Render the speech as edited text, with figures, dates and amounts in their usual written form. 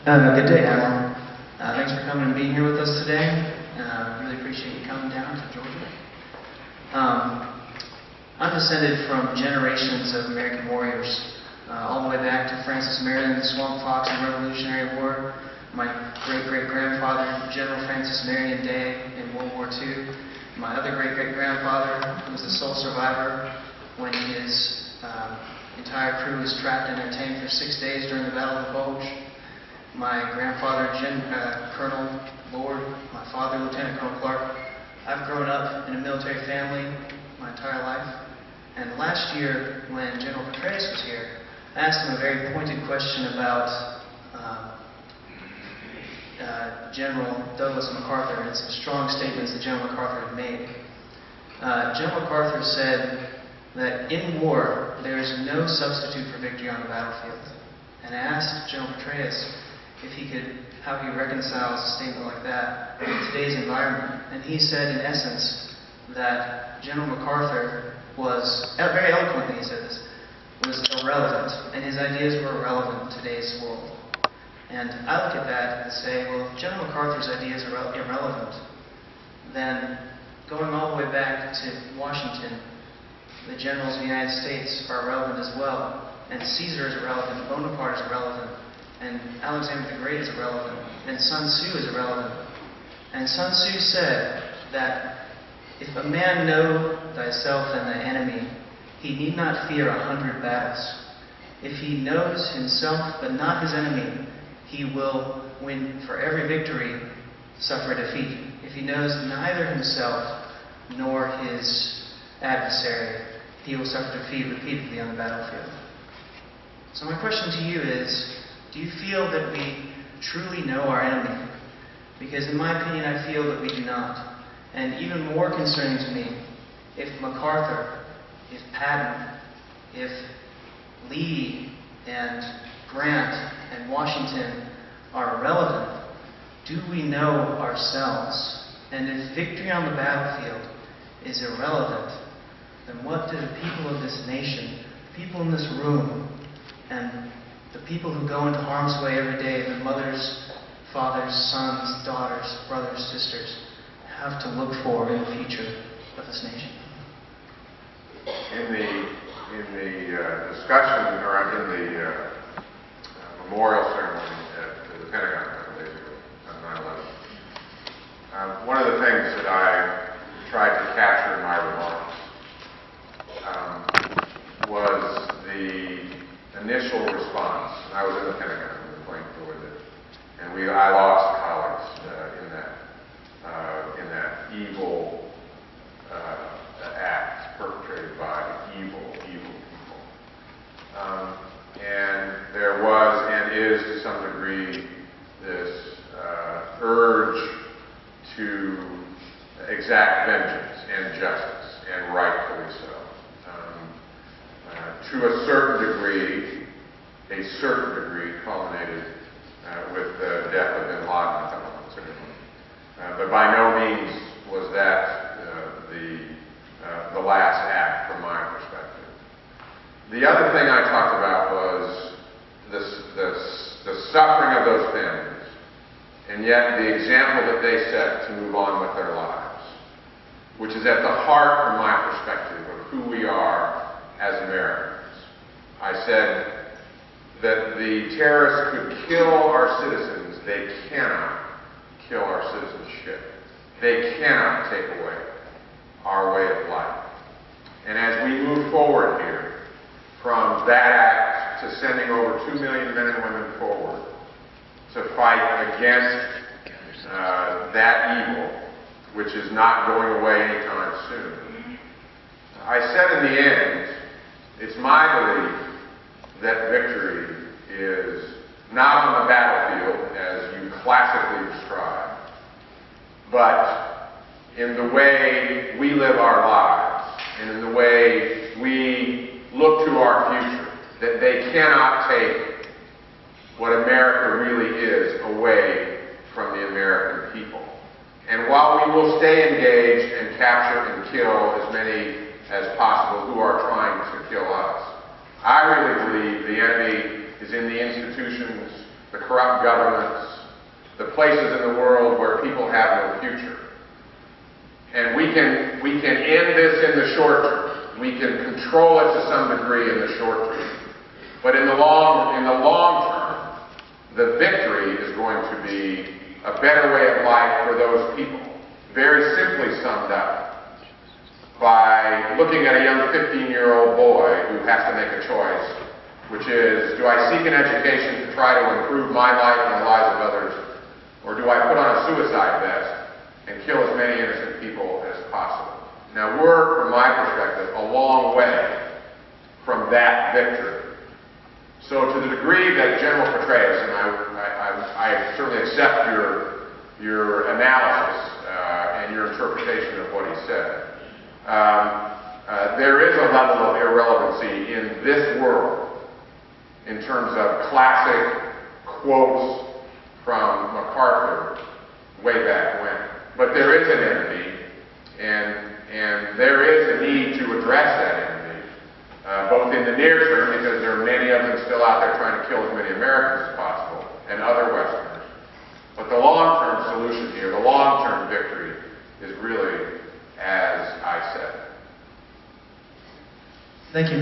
Good day, Admiral. Thanks for coming and being here with us today. Really appreciate you coming down to Georgia. I'm descended from generations of American warriors, all the way back to Francis Marion, the Swamp Fox, and Revolutionary War. My great-great-grandfather, General Francis Marion Day in World War II. My other great-great-grandfather was the sole survivor when his entire crew was trapped in their tank for 6 days during the Battle of the Bulge. My grandfather, Colonel Lord, my father, Lieutenant Colonel Clark. I've grown up in a military family my entire life. And last year, when General Petraeus was here, I asked him a very pointed question about General Douglas MacArthur and some strong statements that General MacArthur had made. General MacArthur said that in war, there is no substitute for victory on the battlefield. And I asked General Petraeus how he reconciles a statement like that in today's environment. And he said, in essence, that General MacArthur was, very eloquently he said this, was irrelevant, and his ideas were irrelevant in today's world. And I look at that and say, well, if General MacArthur's ideas are irrelevant, then going all the way back to Washington, the generals of the United States are irrelevant as well. And Caesar is irrelevant, Bonaparte is irrelevant, and Alexander the Great is irrelevant, and Sun Tzu is irrelevant. And Sun Tzu said that if a man know thyself and thy enemy, he need not fear 100 battles. If he knows himself but not his enemy, he will win for every victory, suffer defeat. If he knows neither himself nor his adversary, he will suffer defeat repeatedly on the battlefield. So my question to you is, do you feel that we truly know our enemy? Because in my opinion, I feel that we do not. And even more concerning to me, if MacArthur, if Patton, if Lee and Grant and Washington are irrelevant, do we know ourselves? And if victory on the battlefield is irrelevant, then what do the people of this nation, the people in this room, and the people who go into harm's way every day, the mothers, fathers, sons, daughters, brothers, sisters, have to look for in the future of this nation? In the discussion, or in the memorial ceremony at the Pentagon a couple days ago on 9/11, one of the things that I tried to capture in my remarks was the initial response. And I was in the Pentagon when the plane flew with it, and I lost colleagues in that evil act perpetrated by evil people. And there was and is to some degree this urge to exact vengeance and justice, and rightfully so. To a certain degree culminated with the death of bin Laden a couple months ago. But by no means was that the last act from my perspective. The other thing I talked about was the suffering of those families, and yet the example that they set to move on with their lives, which is at the heart, from my perspective, of who we are as Americans. I said that the terrorists could kill our citizens. They cannot kill our citizenship. They cannot take away our way of life. And as we move forward here, from that act to sending over 2 million men and women forward to fight against that evil, which is not going away anytime soon, I said in the end, it's my belief that victory is not on the battlefield, as you classically describe, but in the way we live our lives, and in the way we look to our future, that they cannot take what America really is away from the American people. And while we will stay engaged and capture and kill as many as possible who are trying to kill us, I really believe the enemy is in the institutions the corrupt governments, the places in the world where people have no future. And we can end this in the short term. We can control it to some degree in the short term. But in the long term, the victory is going to be a better way of life for those people. Very simply summed up by looking at a young 15-year-old boy who has to make a choice, which is, do I seek an education to try to improve my life and the lives of others, or do I put on a suicide vest and kill as many innocent people as possible? Now we're, from my perspective, a long way from that victory. So to the degree that General Petraeus, and I certainly accept your analysis and your interpretation of what he said, there is a level of irrelevancy in this world in terms of classic quotes from MacArthur way back when. But there is an enemy, and there is a need to address that enemy, both in the near term, because there are many of them still out there trying to kill as many Americans as possible, and other Westerners. But the long-term solution here, the long-term victory, is really as I said. Thank you.